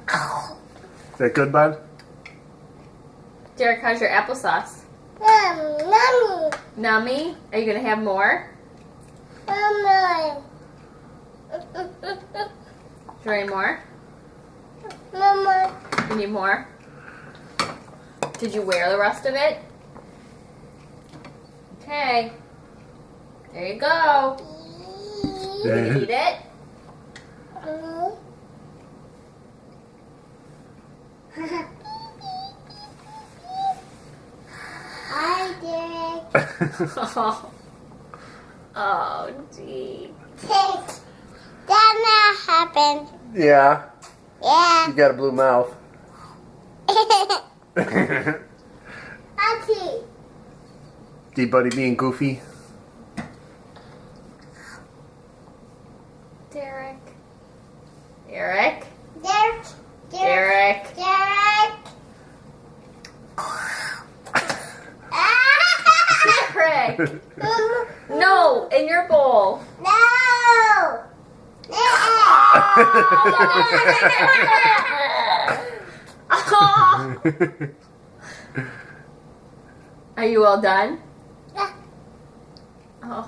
Is that good, bud? Derek, how's your applesauce? Mommy. Nummy? Are you going to have more? Mama. Do you want any more? Mama. You need more? Did you wear the rest of it? Okay. There you go. Did you eat it? Hi, Derek. Oh, gee. That not happened. Yeah. Yeah. You got a blue mouth. Auntie. D-Buddy being goofy. Derek. Derek. Derek. Derek. Derek. Derek. No, in your bowl. No. Oh. Are you all done? Yeah. Oh.